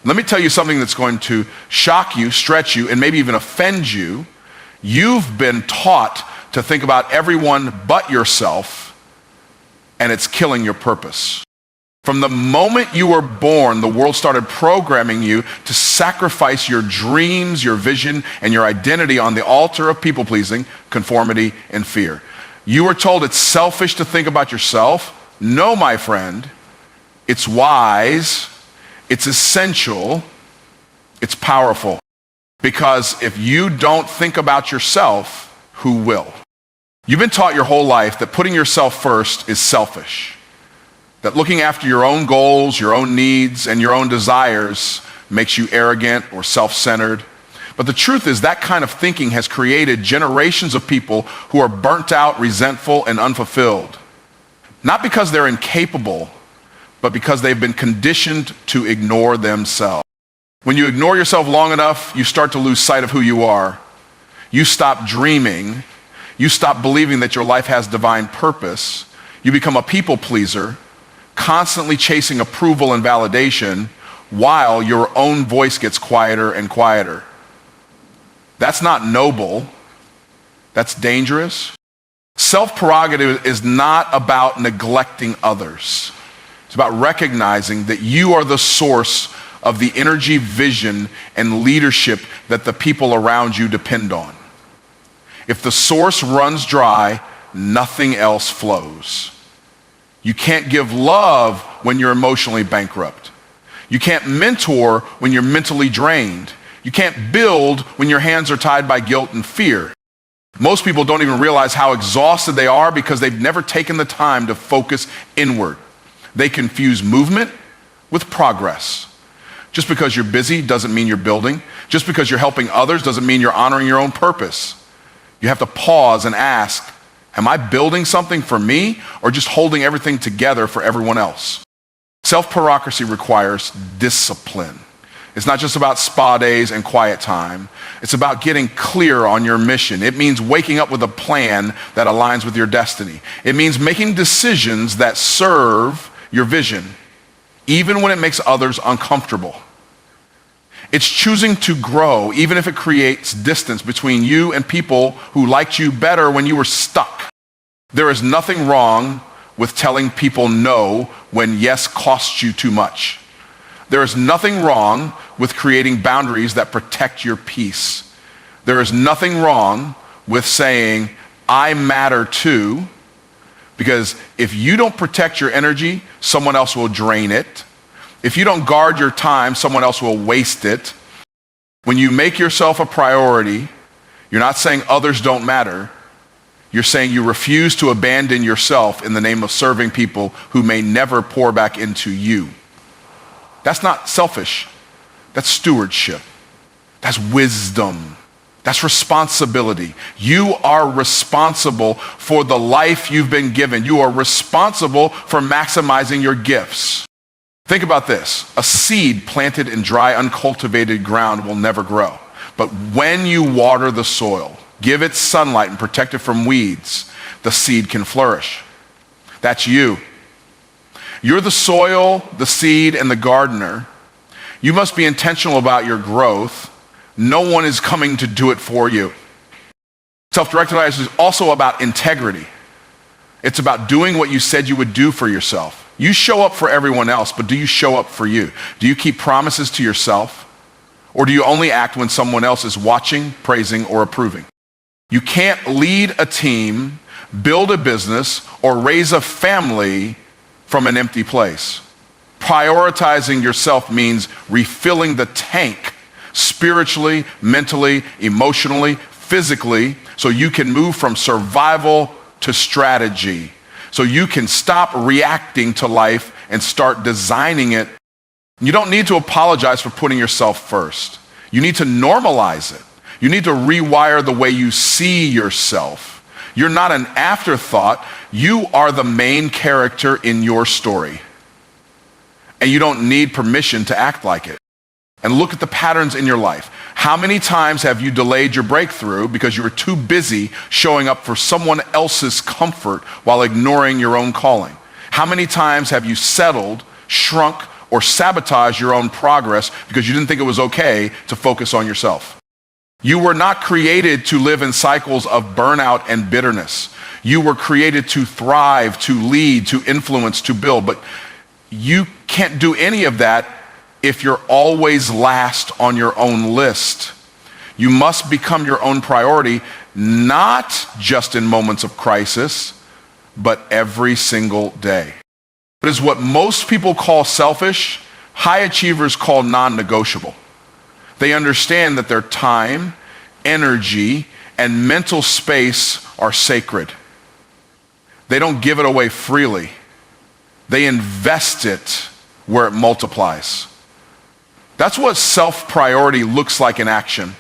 Let me tell you something that's going to shock you, stretch you, and maybe even offend you. You've been taught to think about everyone but yourself, and it's killing your purpose. From the moment you were born, the world started programming you to sacrifice your dreams, your vision, and your identity on the altar of people-pleasing, conformity, and fear. You were told it's selfish to think about yourself. No, my friend, it's wise, it's essential, it's powerful. Because if you don't think about yourself, who will? You've been taught your whole life that putting yourself first is selfish. That looking after your own goals, your own needs, and your own desires makes you arrogant or self-centered. But the truth is that kind of thinking has created generations of people who are burnt out, resentful, and unfulfilled. Not because they're incapable, but because they've been conditioned to ignore themselves. When you ignore yourself long enough, you start to lose sight of who you are. You stop dreaming. You stop believing that your life has divine purpose. You become a people pleaser, constantly chasing approval and validation while your own voice gets quieter and quieter. That's not noble. That's dangerous. Self-prerogative is not about neglecting others. It's about recognizing that you are the source of the energy, vision, and leadership that the people around you depend on. If the source runs dry, nothing else flows. You can't give love when you're emotionally bankrupt. You can't mentor when you're mentally drained. You can't build when your hands are tied by guilt and fear. Most people don't even realize how exhausted they are because they've never taken the time to focus inward. They confuse movement with progress. Just because you're busy doesn't mean you're building. Just because you're helping others doesn't mean you're honoring your own purpose. You have to pause and ask, am I building something for me or just holding everything together for everyone else? Self-bureaucracy requires discipline. It's not just about spa days and quiet time. It's about getting clear on your mission. It means waking up with a plan that aligns with your destiny. It means making decisions that serve your vision, even when it makes others uncomfortable. It's choosing to grow, even if it creates distance between you and people who liked you better when you were stuck. There is nothing wrong with telling people no when yes costs you too much. There is nothing wrong with creating boundaries that protect your peace. There is nothing wrong with saying, I matter too, because if you don't protect your energy, someone else will drain it. If you don't guard your time, someone else will waste it. When you make yourself a priority, you're not saying others don't matter. You're saying you refuse to abandon yourself in the name of serving people who may never pour back into you. That's not selfish. That's stewardship. That's wisdom. That's responsibility. You are responsible for the life you've been given. You are responsible for maximizing your gifts. Think about this. A seed planted in dry, uncultivated ground will never grow. But when you water the soil, give it sunlight and protect it from weeds, the seed can flourish. That's you. You're the soil, the seed, and the gardener. You must be intentional about your growth. No one is coming to do it for you. Self-directed life is also about integrity. It's about doing what you said you would do for yourself. You show up for everyone else, but do you show up for you? Do you keep promises to yourself? Or do you only act when someone else is watching, praising, or approving? You can't lead a team, build a business, or raise a family from an empty place. Prioritizing yourself means refilling the tank spiritually, mentally, emotionally, physically, so you can move from survival to strategy. So you can stop reacting to life and start designing it. You don't need to apologize for putting yourself first. You need to normalize it. You need to rewire the way you see yourself. You're not an afterthought. You are the main character in your story. And you don't need permission to act like it. And look at the patterns in your life. How many times have you delayed your breakthrough because you were too busy showing up for someone else's comfort while ignoring your own calling? How many times have you settled, shrunk, or sabotage your own progress because you didn't think it was okay to focus on yourself. You were not created to live in cycles of burnout and bitterness. You were created to thrive, to lead, to influence, to build. But you can't do any of that if you're always last on your own list. You must become your own priority, not just in moments of crisis, but every single day. It is what most people call selfish, high achievers call non-negotiable. They understand that their time, energy, and mental space are sacred. They don't give it away freely. They invest it where it multiplies. That's what self-priority looks like in action.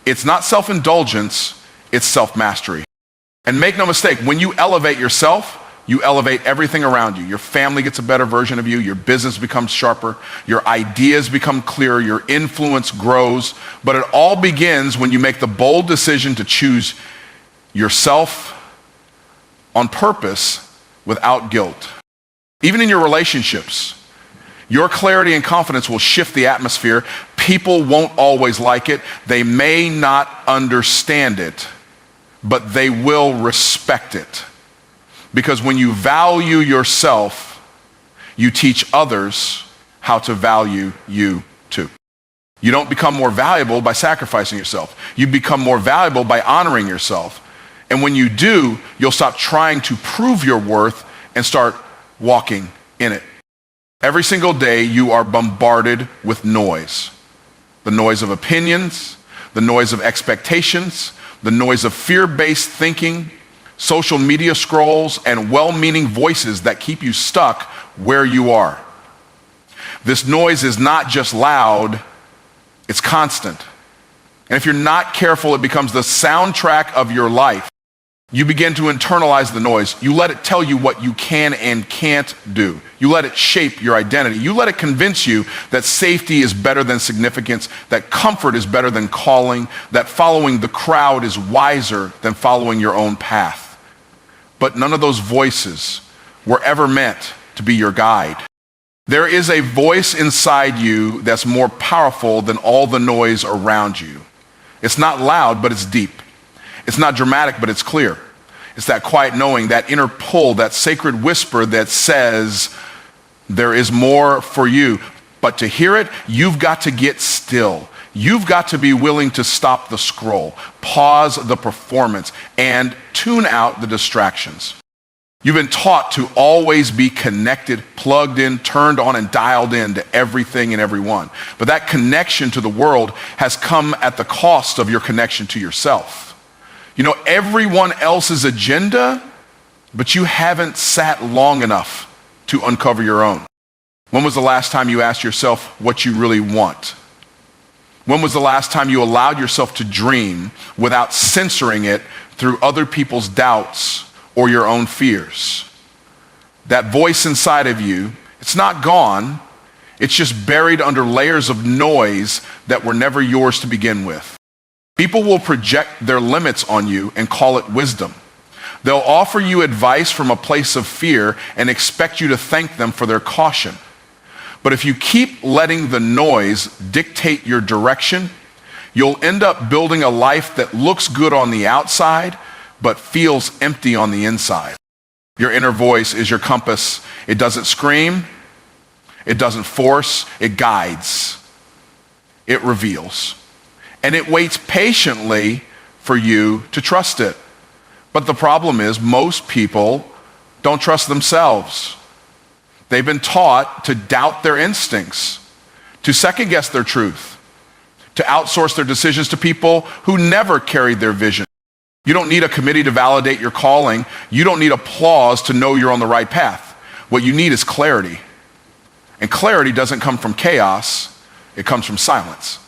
It's not self-indulgence, it's self-mastery. And make no mistake, when you elevate yourself, you elevate everything around you. Your family gets a better version of you. Your business becomes sharper. Your ideas become clearer. Your influence grows. But it all begins when you make the bold decision to choose yourself on purpose without guilt. Even in your relationships, your clarity and confidence will shift the atmosphere. People won't always like it. They may not understand it, but they will respect it. Because when you value yourself, you teach others how to value you too. You don't become more valuable by sacrificing yourself. You become more valuable by honoring yourself. And when you do, you'll stop trying to prove your worth and start walking in it. Every single day, you are bombarded with noise. The noise of opinions, the noise of expectations, the noise of fear-based thinking, social media scrolls, and well-meaning voices that keep you stuck where you are. This noise is not just loud, it's constant. And if you're not careful, it becomes the soundtrack of your life. You begin to internalize the noise. You let it tell you what you can and can't do. You let it shape your identity. You let it convince you that safety is better than significance, that comfort is better than calling, that following the crowd is wiser than following your own path. But none of those voices were ever meant to be your guide. There is a voice inside you that's more powerful than all the noise around you. It's not loud, but it's deep. It's not dramatic, but it's clear. It's that quiet knowing, that inner pull, that sacred whisper that says, there is more for you. But to hear it, you've got to get still. You've got to be willing to stop the scroll, pause the performance, and tune out the distractions. You've been taught to always be connected, plugged in, turned on, and dialed in to everything and everyone. But that connection to the world has come at the cost of your connection to yourself. You know everyone else's agenda, but you haven't sat long enough to uncover your own. When was the last time you asked yourself what you really want? When was the last time you allowed yourself to dream without censoring it through other people's doubts or your own fears? That voice inside of you, it's not gone. It's just buried under layers of noise that were never yours to begin with. People will project their limits on you and call it wisdom. They'll offer you advice from a place of fear and expect you to thank them for their caution. But if you keep letting the noise dictate your direction, you'll end up building a life that looks good on the outside, but feels empty on the inside. Your inner voice is your compass. It doesn't scream. It doesn't force. It guides. It reveals. And it waits patiently for you to trust it. But the problem is most people don't trust themselves. They've been taught to doubt their instincts, to second guess their truth, to outsource their decisions to people who never carried their vision. You don't need a committee to validate your calling. You don't need applause to know you're on the right path. What you need is clarity. And clarity doesn't come from chaos. It comes from silence.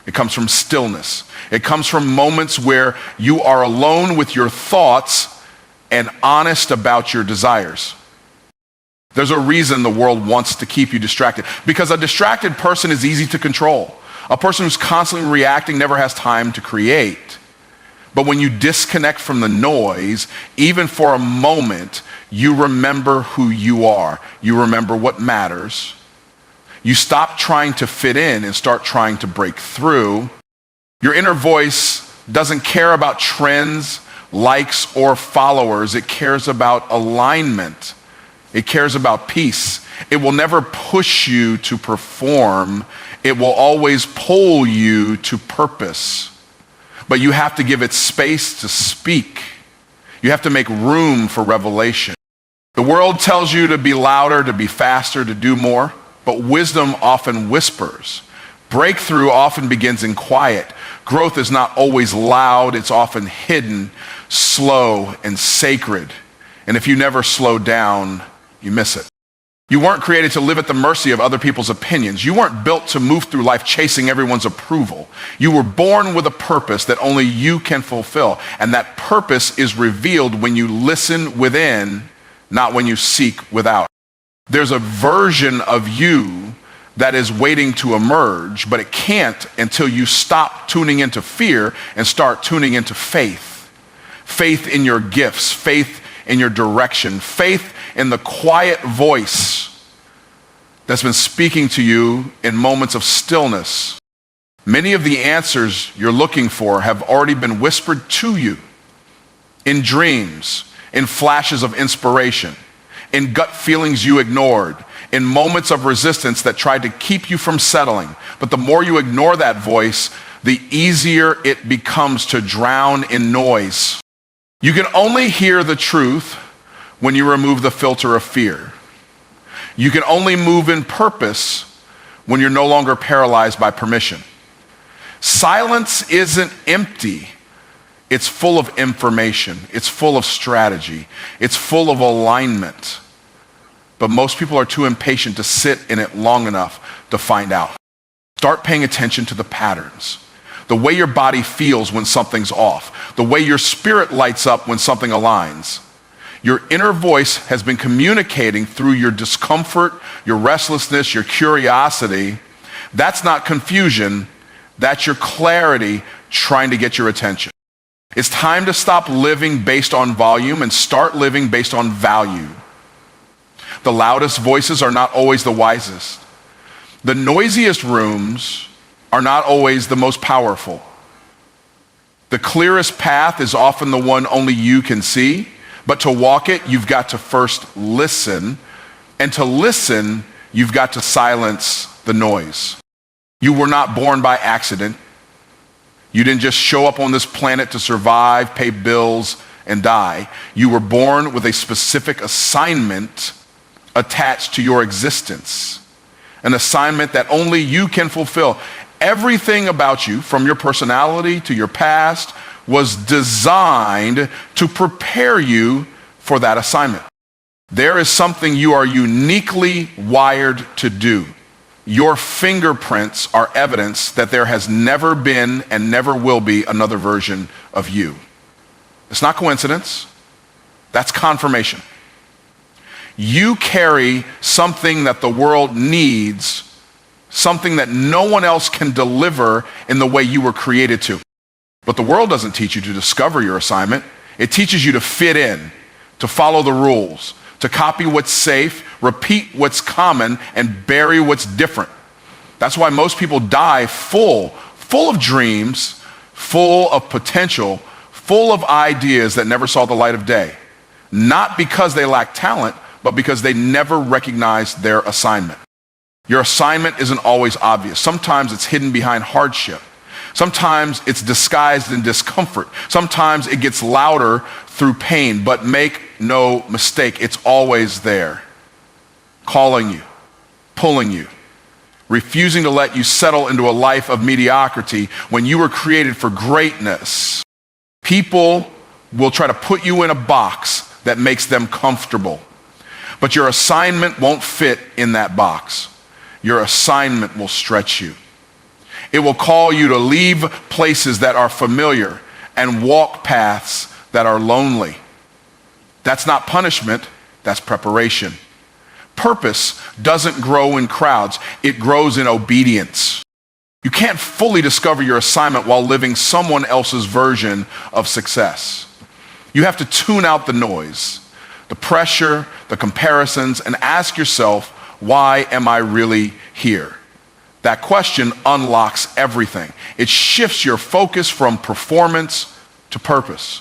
It comes from stillness. It comes from moments where you are alone with your thoughts and honest about your desires. There's a reason the world wants to keep you distracted, because a distracted person is easy to control. A person who's constantly reacting never has time to create. But when you disconnect from the noise, even for a moment, you remember who you are. You remember what matters. You stop trying to fit in and start trying to break through. Your inner voice doesn't care about trends, likes, or followers. It cares about alignment. It cares about peace. It will never push you to perform. It will always pull you to purpose. But you have to give it space to speak. You have to make room for revelation. The world tells you to be louder, to be faster, to do more, but wisdom often whispers. Breakthrough often begins in quiet. Growth is not always loud. It's often hidden, slow, and sacred. And if you never slow down, you miss it. You weren't created to live at the mercy of other people's opinions. You weren't built to move through life chasing everyone's approval. You were born with a purpose that only you can fulfill. And that purpose is revealed when you listen within, not when you seek without. There's a version of you that is waiting to emerge, but it can't until you stop tuning into fear and start tuning into faith. Faith in your gifts, faith in your direction, faith in the quiet voice that's been speaking to you in moments of stillness. Many of the answers you're looking for have already been whispered to you in dreams, in flashes of inspiration, in gut feelings you ignored, in moments of resistance that tried to keep you from settling. But the more you ignore that voice, the easier it becomes to drown in noise. You can only hear the truth when you remove the filter of fear. You can only move in purpose when you're no longer paralyzed by permission. Silence isn't empty. It's full of information. It's full of strategy. It's full of alignment. But most people are too impatient to sit in it long enough to find out. Start paying attention to the patterns. The way your body feels when something's off. The way your spirit lights up when something aligns. Your inner voice has been communicating through your discomfort, your restlessness, your curiosity. That's not confusion. That's your clarity trying to get your attention. It's time to stop living based on volume and start living based on value. The loudest voices are not always the wisest. The noisiest rooms are not always the most powerful. The clearest path is often the one only you can see, but to walk it, you've got to first listen, and to listen, you've got to silence the noise. You were not born by accident. You didn't just show up on this planet to survive, pay bills, and die. You were born with a specific assignment attached to your existence, an assignment that only you can fulfill. Everything about you, from your personality to your past, was designed to prepare you for that assignment. There is something you are uniquely wired to do. Your fingerprints are evidence that there has never been and never will be another version of you. It's not coincidence. That's confirmation. You carry something that the world needs, something that no one else can deliver in the way you were created to. But the world doesn't teach you to discover your assignment. It teaches you to fit in, to follow the rules, to copy what's safe, repeat what's common, and bury what's different. That's why most people die full of dreams, full of potential, full of ideas that never saw the light of day. Not because they lack talent, but because they never recognized their assignment. Your assignment isn't always obvious. Sometimes it's hidden behind hardship. Sometimes it's disguised in discomfort. Sometimes it gets louder through pain, but make no mistake, it's always there, calling you, pulling you, refusing to let you settle into a life of mediocrity when you were created for greatness. People will try to put you in a box that makes them comfortable, but your assignment won't fit in that box. Your assignment will stretch you. It will call you to leave places that are familiar and walk paths that are lonely. That's not punishment, that's preparation. Purpose doesn't grow in crowds, it grows in obedience. You can't fully discover your assignment while living someone else's version of success. You have to tune out the noise, the pressure, the comparisons, and ask yourself, Why am I really here? That question unlocks everything. It shifts your focus from performance to purpose,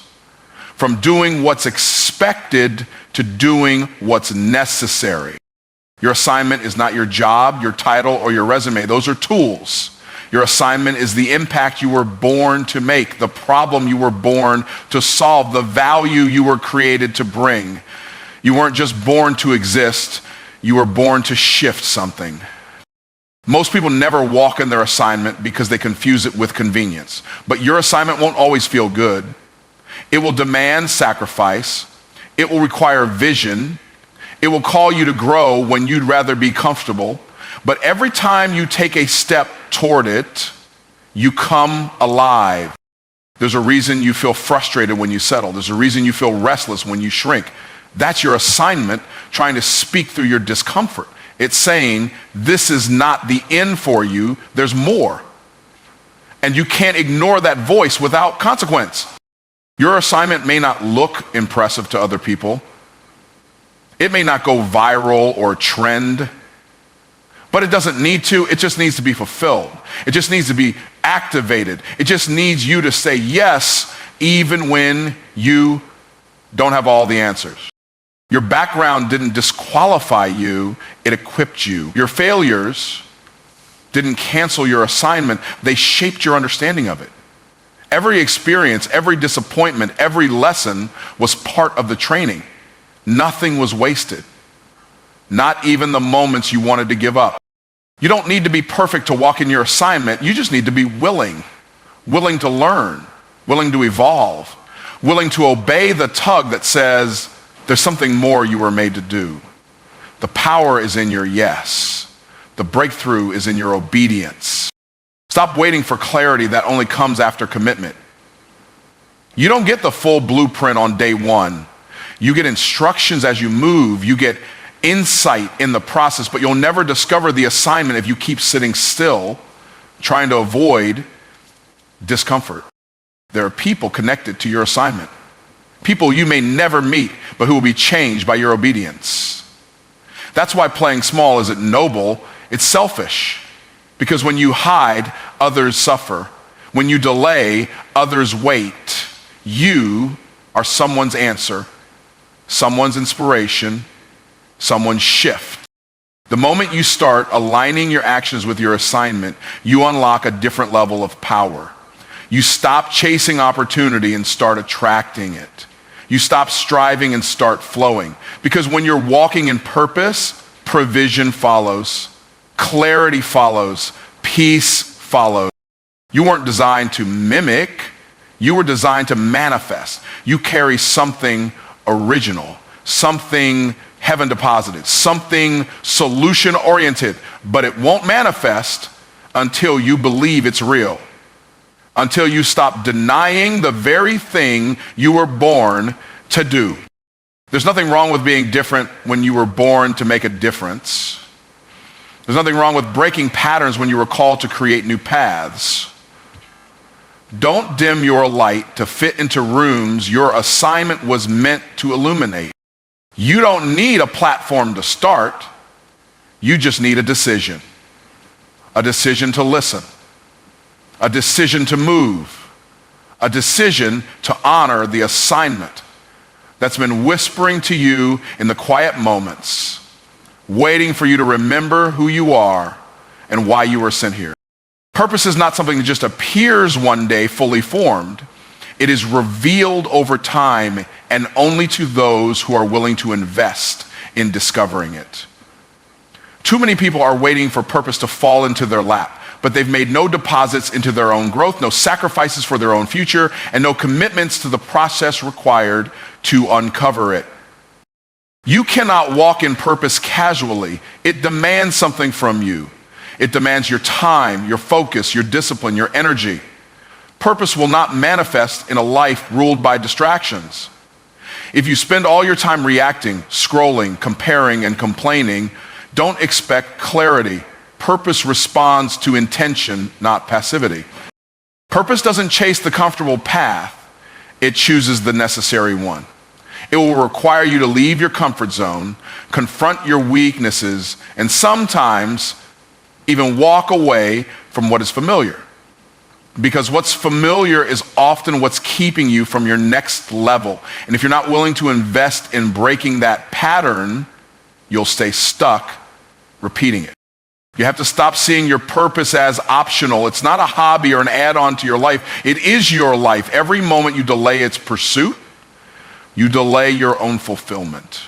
from doing what's expected to doing what's necessary. Your assignment is not your job, your title, or your resume. Those are tools. Your assignment is the impact you were born to make, the problem you were born to solve, the value you were created to bring. You weren't just born to exist, you were born to shift something. Most people never walk in their assignment because they confuse it with convenience. But your assignment won't always feel good. It will demand sacrifice. It will require vision. It will call you to grow when you'd rather be comfortable. But every time you take a step toward it, you come alive. There's a reason you feel frustrated when you settle. There's a reason you feel restless when you shrink. That's your assignment trying to speak through your discomfort. It's saying, this is not the end for you, there's more. And you can't ignore that voice without consequence. Your assignment may not look impressive to other people. It may not go viral or trend, but it doesn't need to. It just needs to be fulfilled. It just needs to be activated. It just needs you to say yes, even when you don't have all the answers. Your background didn't disqualify you, it equipped you. Your failures didn't cancel your assignment, they shaped your understanding of it. Every experience, every disappointment, every lesson was part of the training. Nothing was wasted. Not even the moments you wanted to give up. You don't need to be perfect to walk in your assignment, you just need to be willing to learn, willing to evolve, willing to obey the tug that says, there's something more you were made to do. The power is in your yes. The breakthrough is in your obedience. Stop waiting for clarity that only comes after commitment. You don't get the full blueprint on day one. You get instructions as you move. You get insight in the process, but you'll never discover the assignment if you keep sitting still, trying to avoid discomfort. There are people connected to your assignment. People you may never meet, but who will be changed by your obedience. That's why playing small isn't noble, it's selfish. Because when you hide, others suffer. When you delay, others wait. You are someone's answer, someone's inspiration, someone's shift. The moment you start aligning your actions with your assignment, you unlock a different level of power. You stop chasing opportunity and start attracting it. You stop striving and start flowing. Because when you're walking in purpose, provision follows, clarity follows, peace follows. You weren't designed to mimic, you were designed to manifest. You carry something original, something heaven deposited, something solution oriented, but it won't manifest until you believe it's real. Until you stop denying the very thing you were born to do. There's nothing wrong with being different when you were born to make a difference. There's nothing wrong with breaking patterns when you were called to create new paths. Don't dim your light to fit into rooms your assignment was meant to illuminate. You don't need a platform to start. You just need a decision. A decision to listen. A decision to move, a decision to honor the assignment that's been whispering to you in the quiet moments, waiting for you to remember who you are and why you were sent here. Purpose is not something that just appears one day fully formed. It is revealed over time and only to those who are willing to invest in discovering it. Too many people are waiting for purpose to fall into their lap, but they've made no deposits into their own growth, no sacrifices for their own future, and no commitments to the process required to uncover it. You cannot walk in purpose casually. It demands something from you. It demands your time, your focus, your discipline, your energy. Purpose will not manifest in a life ruled by distractions. If you spend all your time reacting, scrolling, comparing, and complaining, don't expect clarity. Purpose responds to intention, not passivity. Purpose doesn't chase the comfortable path, it chooses the necessary one. It will require you to leave your comfort zone, confront your weaknesses, and sometimes even walk away from what is familiar. Because what's familiar is often what's keeping you from your next level. And if you're not willing to invest in breaking that pattern, you'll stay stuck repeating it. You have to stop seeing your purpose as optional. It's not a hobby or an add-on to your life. It is your life. Every moment you delay its pursuit, you delay your own fulfillment.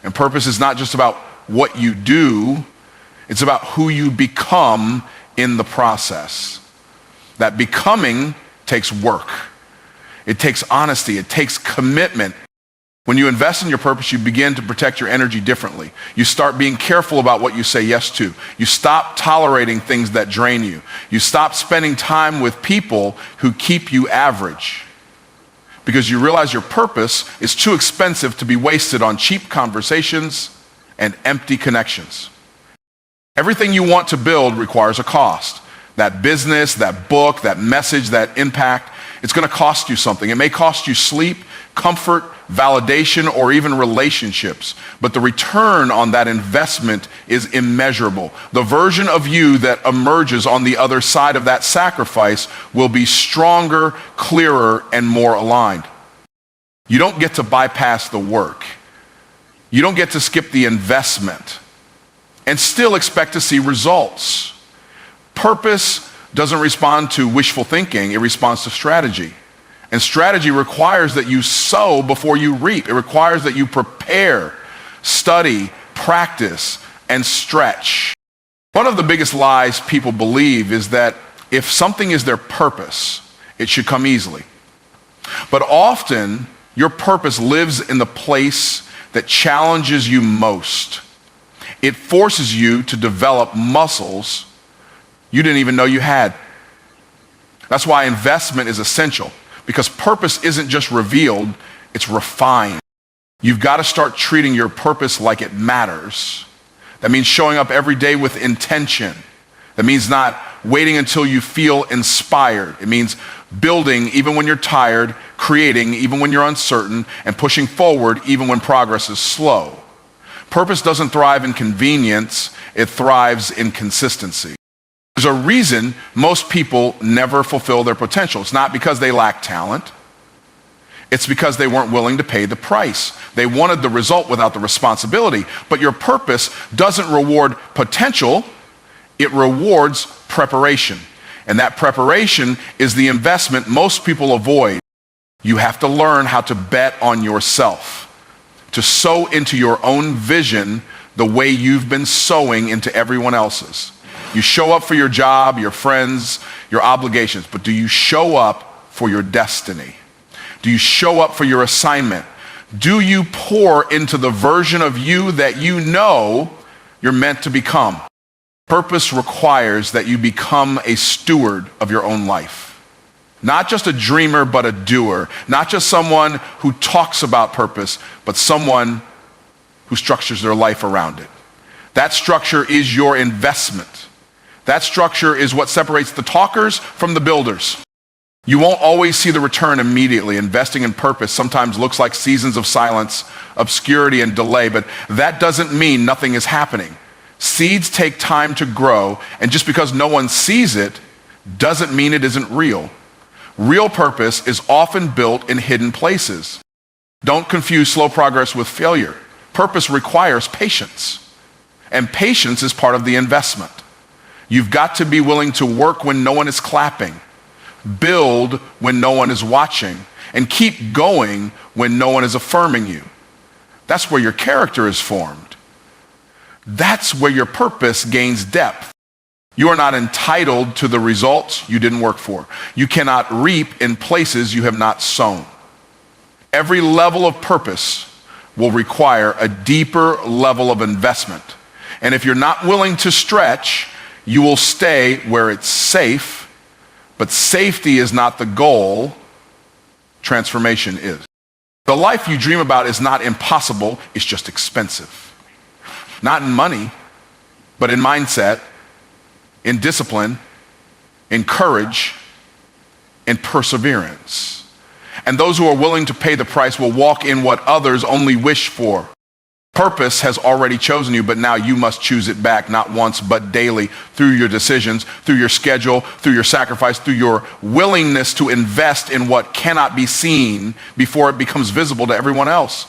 And purpose is not just about what you do, it's about who you become in the process. That becoming takes work. It takes honesty. It takes commitment. When you invest in your purpose, you begin to protect your energy differently. You start being careful about what you say yes to. You stop tolerating things that drain you. You stop spending time with people who keep you average. Because you realize your purpose is too expensive to be wasted on cheap conversations and empty connections. Everything you want to build requires a cost. That business, that book, that message, that impact, it's going to cost you something. It may cost you sleep, comfort, validation, or even relationships. But the return on that investment is immeasurable. The version of you that emerges on the other side of that sacrifice will be stronger, clearer, and more aligned. You don't get to bypass the work. You don't get to skip the investment and still expect to see results. Purpose doesn't respond to wishful thinking, it responds to strategy. And strategy requires that you sow before you reap. It requires that you prepare, study, practice, and stretch. One of the biggest lies people believe is that if something is their purpose, it should come easily. But often, your purpose lives in the place that challenges you most. It forces you to develop muscles you didn't even know you had. That's why investment is essential, because purpose isn't just revealed, it's refined. You've got to start treating your purpose like it matters. That means showing up every day with intention. That means not waiting until you feel inspired. It means building even when you're tired, creating even when you're uncertain, and pushing forward even when progress is slow. Purpose doesn't thrive in convenience, it thrives in consistency. There's a reason most people never fulfill their potential. It's not because they lack talent. It's because they weren't willing to pay the price. They wanted the result without the responsibility. But your purpose doesn't reward potential, it rewards preparation. And that preparation is the investment most people avoid. You have to learn how to bet on yourself, to sow into your own vision the way you've been sowing into everyone else's. You show up for your job, your friends, your obligations, but do you show up for your destiny? Do you show up for your assignment? Do you pour into the version of you that you know you're meant to become? Purpose requires that you become a steward of your own life. Not just a dreamer, but a doer. Not just someone who talks about purpose, but someone who structures their life around it. That structure is your investment. That structure is what separates the talkers from the builders. You won't always see the return immediately. Investing in purpose sometimes looks like seasons of silence, obscurity, and delay, but that doesn't mean nothing is happening. Seeds take time to grow, and just because no one sees it doesn't mean it isn't real. Real purpose is often built in hidden places. Don't confuse slow progress with failure. Purpose requires patience, and patience is part of the investment. You've got to be willing to work when no one is clapping, build when no one is watching, and keep going when no one is affirming you. That's where your character is formed. That's where your purpose gains depth. You are not entitled to the results you didn't work for. You cannot reap in places you have not sown. Every level of purpose will require a deeper level of investment. And if you're not willing to stretch, you will stay where it's safe, but safety is not the goal, transformation is. The life you dream about is not impossible, it's just expensive. Not in money, but in mindset, in discipline, in courage, in perseverance. And those who are willing to pay the price will walk in what others only wish for. Purpose has already chosen you, but now you must choose it back, not once, but daily, through your decisions, through your schedule, through your sacrifice, through your willingness to invest in what cannot be seen before it becomes visible to everyone else.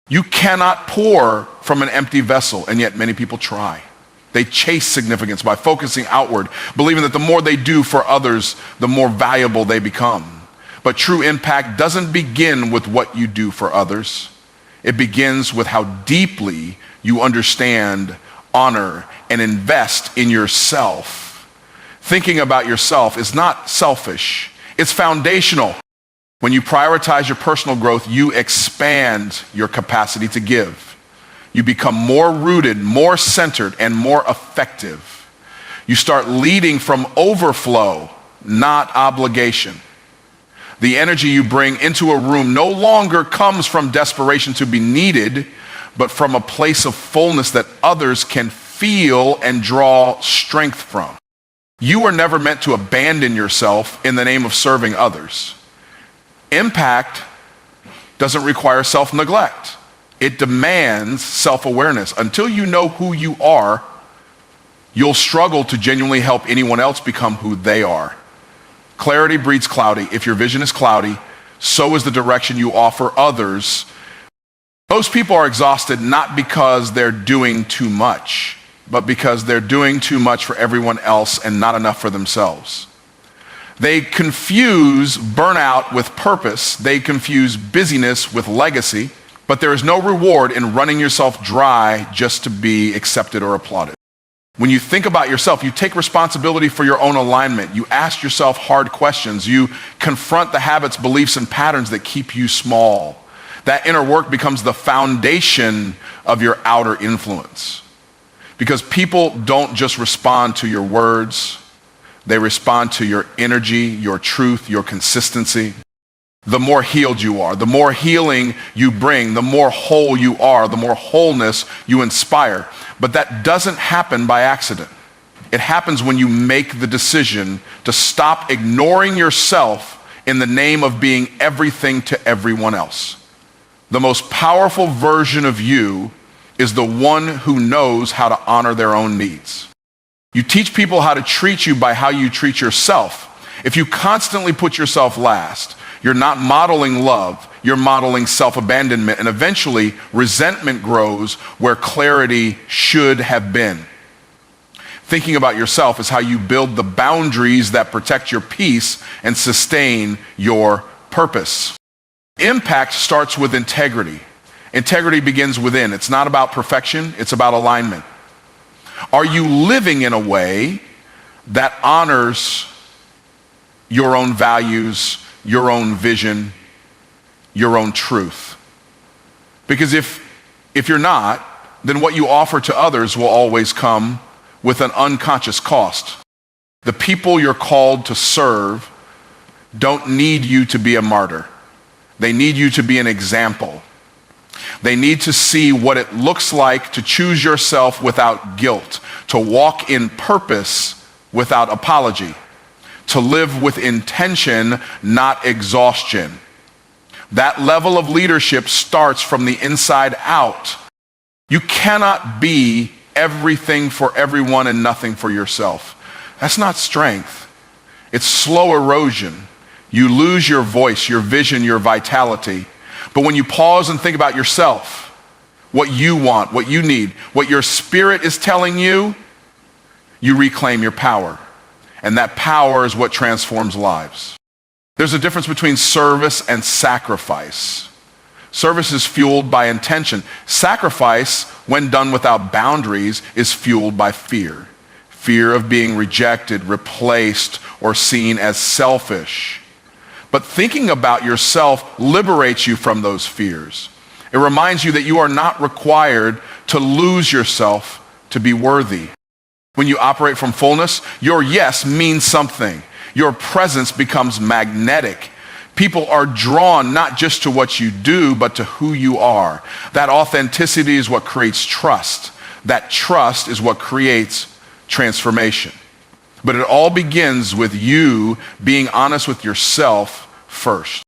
You cannot pour from an empty vessel, and yet many people try. They chase significance by focusing outward, believing that the more they do for others, the more valuable they become. But true impact doesn't begin with what you do for others. It begins with how deeply you understand, honor, and invest in yourself. Thinking about yourself is not selfish. It's foundational. When you prioritize your personal growth, you expand your capacity to give. You become more rooted, more centered, and more effective. You start leading from overflow, not obligation. The energy you bring into a room no longer comes from desperation to be needed, but from a place of fullness that others can feel and draw strength from. You were never meant to abandon yourself in the name of serving others. Impact doesn't require self-neglect. It demands self-awareness. Until you know who you are, you'll struggle to genuinely help anyone else become who they are. Clarity breeds cloudy. If your vision is cloudy, so is the direction you offer others. Most people are exhausted not because they're doing too much, but because they're doing too much for everyone else and not enough for themselves. They confuse burnout with purpose. They confuse busyness with legacy, but there is no reward in running yourself dry just to be accepted or applauded. When you think about yourself, you take responsibility for your own alignment. You ask yourself hard questions. You confront the habits, beliefs, and patterns that keep you small. That inner work becomes the foundation of your outer influence. Because people don't just respond to your words, they respond to your energy, your truth, your consistency. The more healed you are, the more healing you bring, the more whole you are, the more wholeness you inspire. But that doesn't happen by accident. It happens when you make the decision to stop ignoring yourself in the name of being everything to everyone else. The most powerful version of you is the one who knows how to honor their own needs. You teach people how to treat you by how you treat yourself. If you constantly put yourself last, you're not modeling love, you're modeling self-abandonment, and eventually resentment grows where clarity should have been. Thinking about yourself is how you build the boundaries that protect your peace and sustain your purpose. Impact starts with integrity. Integrity begins within. It's not about perfection, it's about alignment. Are you living in a way that honors your own values, your own vision, your own truth? Because if you're not, then what you offer to others will always come with an unconscious cost. The people you're called to serve don't need you to be a martyr. They need you to be an example. They need to see what it looks like to choose yourself without guilt, to walk in purpose without apology, to live with intention, not exhaustion. That level of leadership starts from the inside out. You cannot be everything for everyone and nothing for yourself. That's not strength. It's slow erosion. You lose your voice, your vision, your vitality. But when you pause and think about yourself, what you want, what you need, what your spirit is telling you, you reclaim your power. And that power is what transforms lives. There's a difference between service and sacrifice. Service is fueled by intention. Sacrifice, when done without boundaries, is fueled by fear. Fear of being rejected, replaced, or seen as selfish. But thinking about yourself liberates you from those fears. It reminds you that you are not required to lose yourself to be worthy. When you operate from fullness, your yes means something. Your presence becomes magnetic. People are drawn not just to what you do, but to who you are. That authenticity is what creates trust. That trust is what creates transformation. But it all begins with you being honest with yourself first.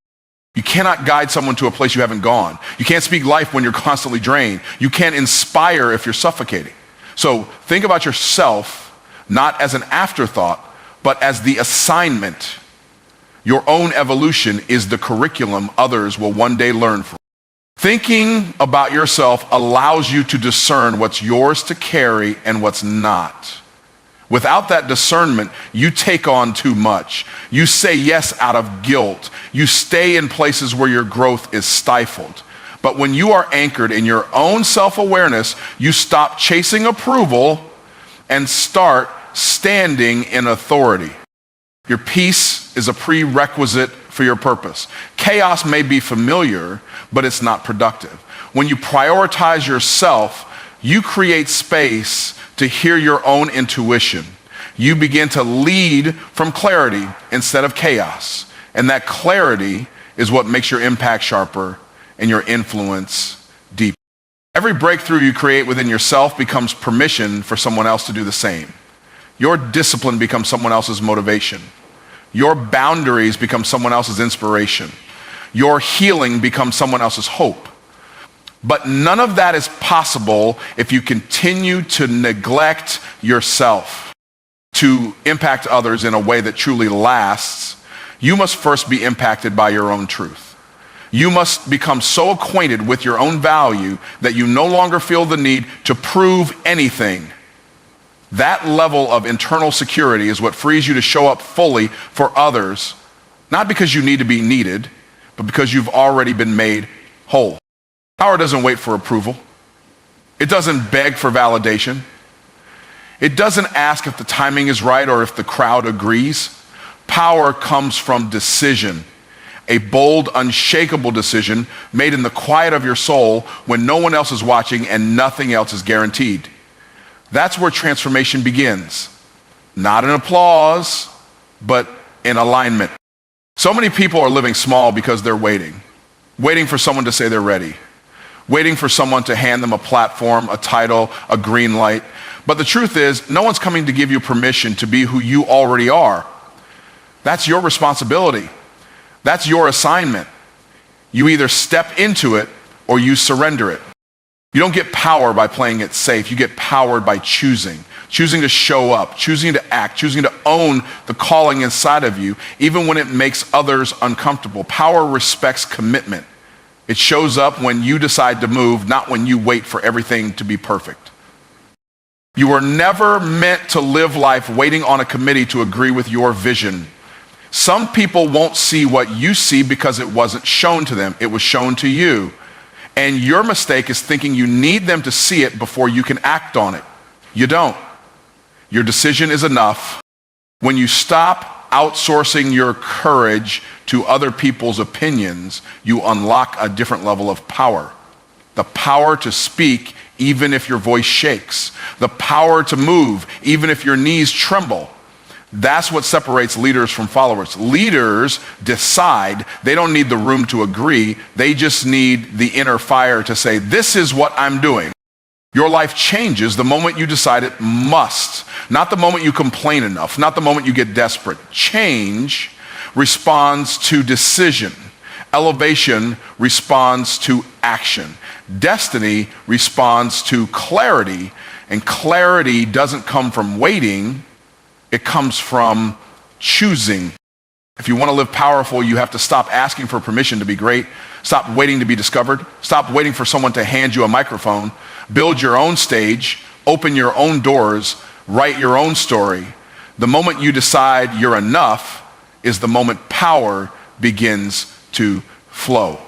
You cannot guide someone to a place you haven't gone. You can't speak life when you're constantly drained. You can't inspire if you're suffocating. So think about yourself not as an afterthought, but as the assignment. Your own evolution is the curriculum others will one day learn from. Thinking about yourself allows you to discern what's yours to carry and what's not. Without that discernment, you take on too much. You say yes out of guilt. You stay in places where your growth is stifled. But when you are anchored in your own self-awareness, you stop chasing approval and start standing in authority. Your peace is a prerequisite for your purpose. Chaos may be familiar, but it's not productive. When you prioritize yourself, you create space to hear your own intuition. You begin to lead from clarity instead of chaos. And that clarity is what makes your impact sharper and your influence deeper. Every breakthrough you create within yourself becomes permission for someone else to do the same. Your discipline becomes someone else's motivation. Your boundaries become someone else's inspiration. Your healing becomes someone else's hope. But none of that is possible if you continue to neglect yourself to impact others in a way that truly lasts. You must first be impacted by your own truth. You must become so acquainted with your own value that you no longer feel the need to prove anything. That level of internal security is what frees you to show up fully for others, not because you need to be needed, but because you've already been made whole. Power doesn't wait for approval. It doesn't beg for validation. It doesn't ask if the timing is right or if the crowd agrees. Power comes from decision, a bold, unshakable decision made in the quiet of your soul when no one else is watching and nothing else is guaranteed. That's where transformation begins. Not in applause, but in alignment. So many people are living small because they're waiting for someone to say they're ready, waiting for someone to hand them a platform, a title, a green light. But the truth is, no one's coming to give you permission to be who you already are. That's your responsibility. That's your assignment. You either step into it or you surrender it. You don't get power by playing it safe. You get powered by choosing to show up, choosing to act, choosing to own the calling inside of you, even when it makes others uncomfortable. Power respects commitment. It shows up when you decide to move, not when you wait for everything to be perfect. You were never meant to live life waiting on a committee to agree with your vision. Some people won't see what you see because it wasn't shown to them. It was shown to you. And your mistake is thinking you need them to see it before you can act on it. You don't. Your decision is enough. When you stop outsourcing your courage to other people's opinions, you unlock a different level of power. The power to speak even if your voice shakes. The power to move even if your knees tremble. That's what separates leaders from followers. Leaders decide. They don't need the room to agree. They just need the inner fire to say, this is what I'm doing. Your life changes the moment you decide it must, not the moment you complain enough, not the moment you get desperate. Change responds to decision. Elevation responds to action. Destiny responds to clarity, and clarity doesn't come from waiting. It comes from choosing. If you want to live powerful, you have to stop asking for permission to be great. Stop waiting to be discovered. Stop waiting for someone to hand you a microphone. Build your own stage. Open your own doors. Write your own story. The moment you decide you're enough is the moment power begins to flow.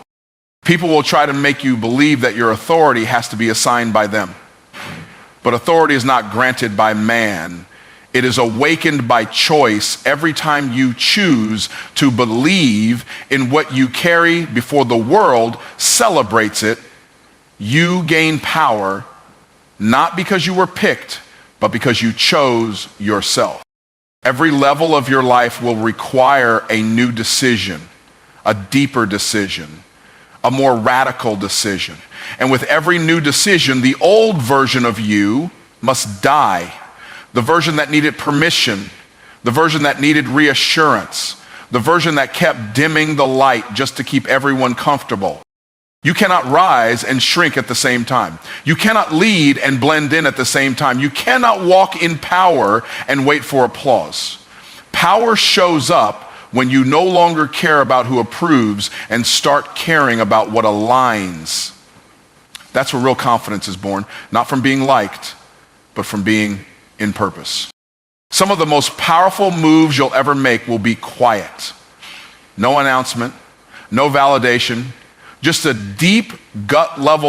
People will try to make you believe that your authority has to be assigned by them. But authority is not granted by man. It is awakened by choice every time you choose to believe in what you carry before the world celebrates it. You gain power, not because you were picked, but because you chose yourself. Every level of your life will require a new decision, a deeper decision, a more radical decision. And with every new decision, the old version of you must die. The version that needed permission, the version that needed reassurance, the version that kept dimming the light just to keep everyone comfortable. You cannot rise and shrink at the same time. You cannot lead and blend in at the same time. You cannot walk in power and wait for applause. Power shows up when you no longer care about who approves and start caring about what aligns. That's where real confidence is born, not from being liked, but from being in purpose. Some of the most powerful moves you'll ever make will be quiet. No announcement, no validation, just a deep gut level